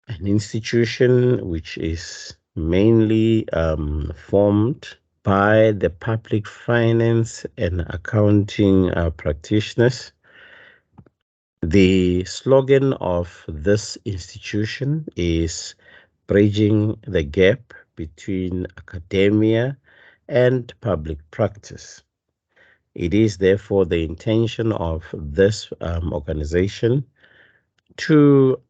an institution which is mainly formed by the public finance and accounting practitioners. The slogan of this institution is bridging the gap between academia and public practice. It is therefore the intention of this organization to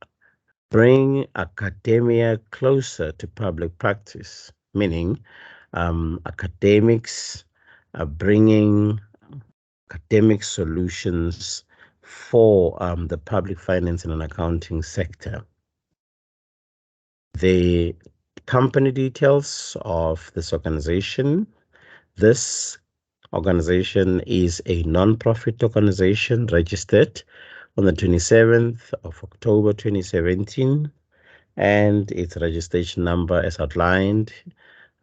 bring academia closer to public practice, meaning academics are bringing academic solutions for the public finance and accounting sector. The company details of this organization. This organization is a non-profit organization registered on the 27th of October 2017, and its registration number is outlined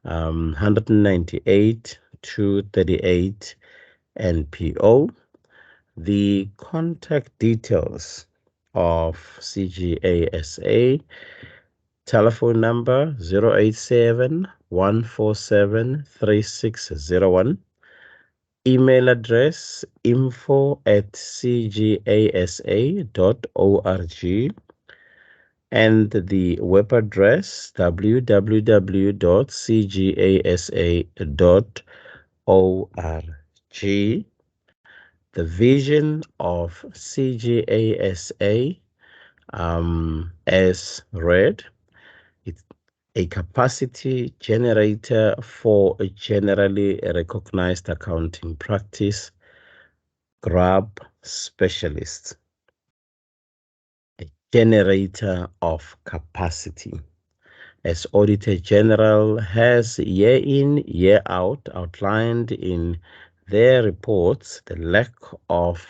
198 238 NPO. The contact details of CGASA: telephone number 087 147 3601, email address info@cgasa.org, and the web address www.cgasa.org. The vision of CGASA, as read, it's a capacity generator for a generally recognized accounting practice, grab specialist, a generator of capacity. As Auditor General has year in, year out outlined in their reports, the lack of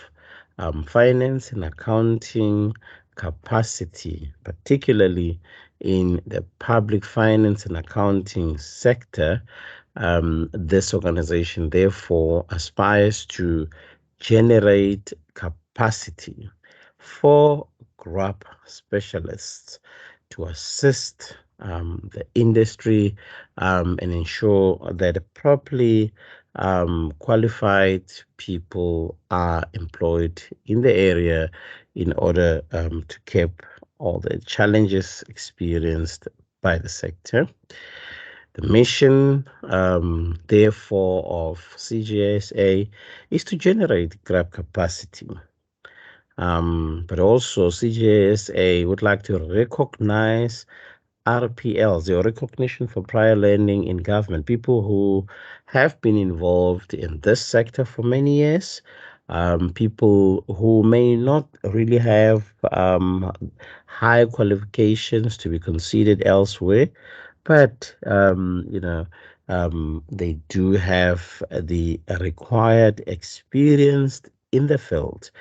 finance and accounting capacity, particularly in the public finance and accounting sector, this organization therefore aspires to generate capacity for grab specialists to assist the industry and ensure that properly qualified people are employed in the area in order to keep all the challenges experienced by the sector. The mission, therefore, of CGSA is to generate grab capacity. But also CGSA would like to recognize RPLs, your recognition for prior learning in government, people who have been involved in this sector for many years, people who may not really have high qualifications to be considered elsewhere, but they do have the required experience in the field.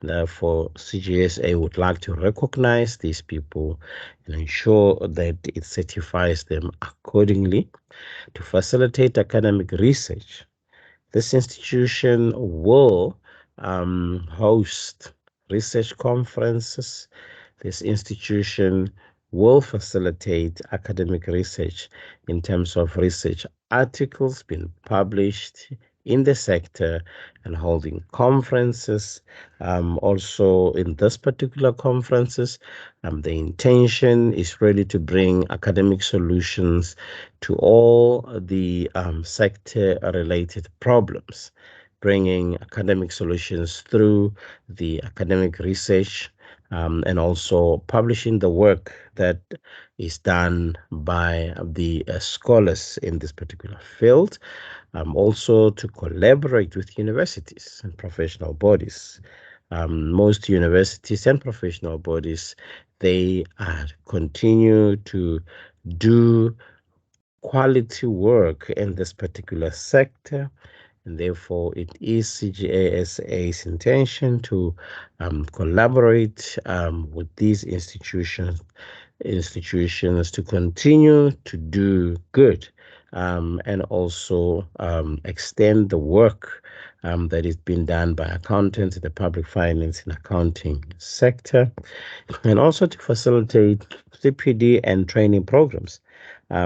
Therefore, CGSA would like to recognize these people and ensure that it certifies them accordingly. To facilitate academic research, this institution will host research conferences. This institution will facilitate academic research in terms of research articles being published in the sector and holding conferences. Also, in this particular conferences, the intention is really to bring academic solutions to all the sector-related problems, bringing academic solutions through the academic research, and also publishing the work that is done by the scholars in this particular field. Also to collaborate with universities and professional bodies. Most universities and professional bodies, they continue to do quality work in this particular sector, and therefore it is CGASA's intention to collaborate with these institutions to continue to do good and also extend the work that is being done by accountants in the public finance and accounting sector, and also to facilitate CPD and training programs.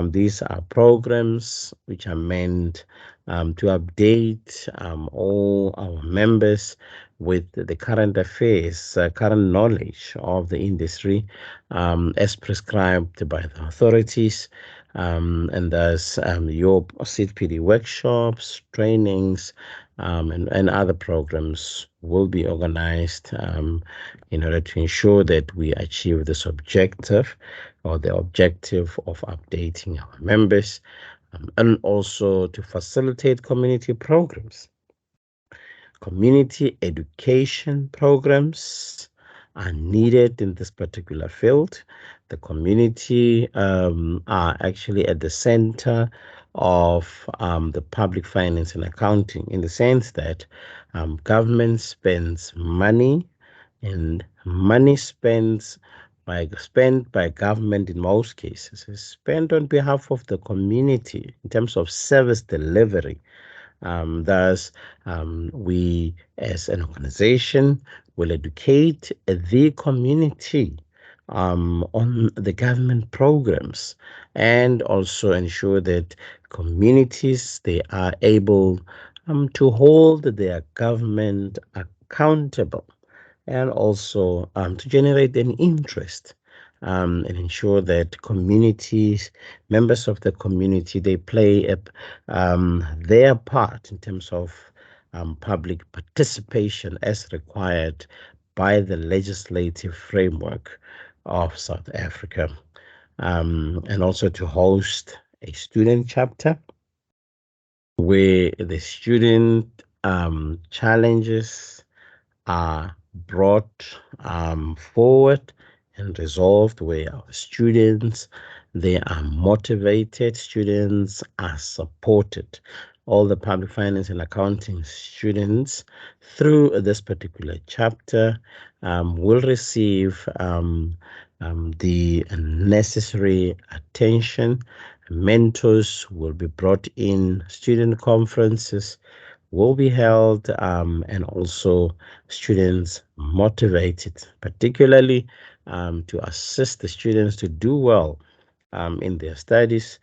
These are programs which are meant to update all our members with the current affairs, current knowledge of the industry as prescribed by the authorities. And thus, your CPD workshops, trainings, and other programs will be organized in order to ensure that we achieve this objective or the objective of updating our members, and also to facilitate community programs. Community education programs are needed in this particular field. The community are actually at the center of the public finance and accounting, in the sense that government spends money, and money spent by government in most cases is spent on behalf of the community in terms of service delivery. Thus, we as an organization will educate the community on the government programs, and also ensure that communities they are able to hold their government accountable, and also to generate an interest and ensure that communities, members of the community, they play their part in terms of public participation as required by the legislative framework of South Africa, and also to host a student chapter where the student challenges are brought forward and resolved, where our students they are motivated, students are supported. All the public finance and accounting students through this particular chapter will receive the necessary attention. Mentors will be brought in, student conferences will be held, and also students motivated, particularly to assist the students to do well in their studies,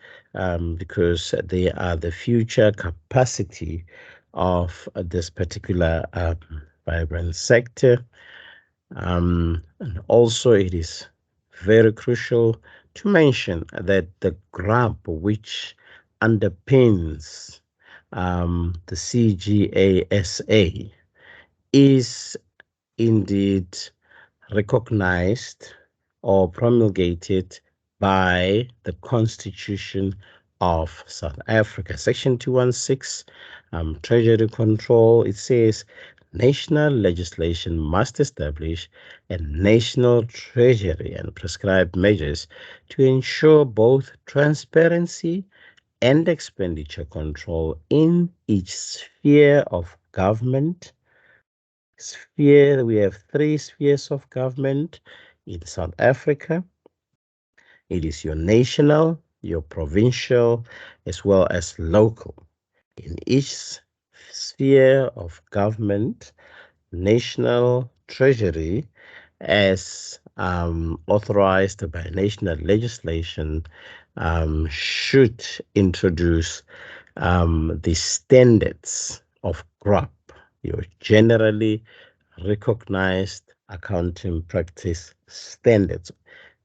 because they are the future capacity of this particular vibrant sector. And also, it is very crucial to mention that the grab which underpins the CGASA is indeed recognized or promulgated by the Constitution of South Africa. Section 216, Treasury Control, it says national legislation must establish a national treasury and prescribe measures to ensure both transparency and expenditure control in each sphere of government. We have three spheres of government in South Africa. It is your national, your provincial, as well as local. In each sphere of government, national treasury, as authorized by national legislation, should introduce the standards of GRAP, your generally recognized accounting practice standards.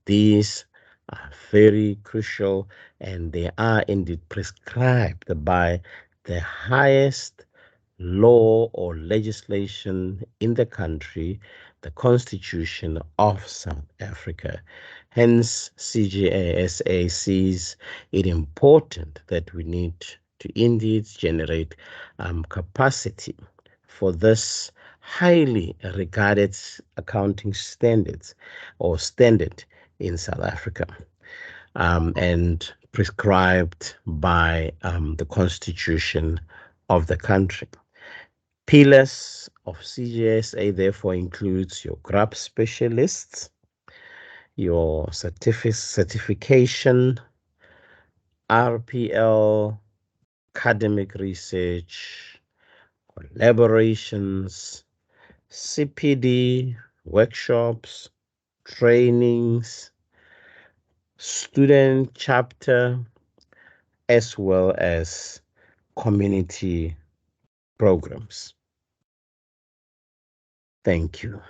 These are very crucial, and they are indeed prescribed by the highest law or legislation in the country, the Constitution of South Africa. Hence, CGASA sees it important that we need to indeed generate capacity for this highly regarded accounting standards or standard in South Africa, and prescribed by the Constitution of the country. Pillars of CGSA therefore includes your GRAP specialists, your certification RPL, academic research, collaborations, CPD, workshops, trainings, student chapter, as well as community programs. Thank you.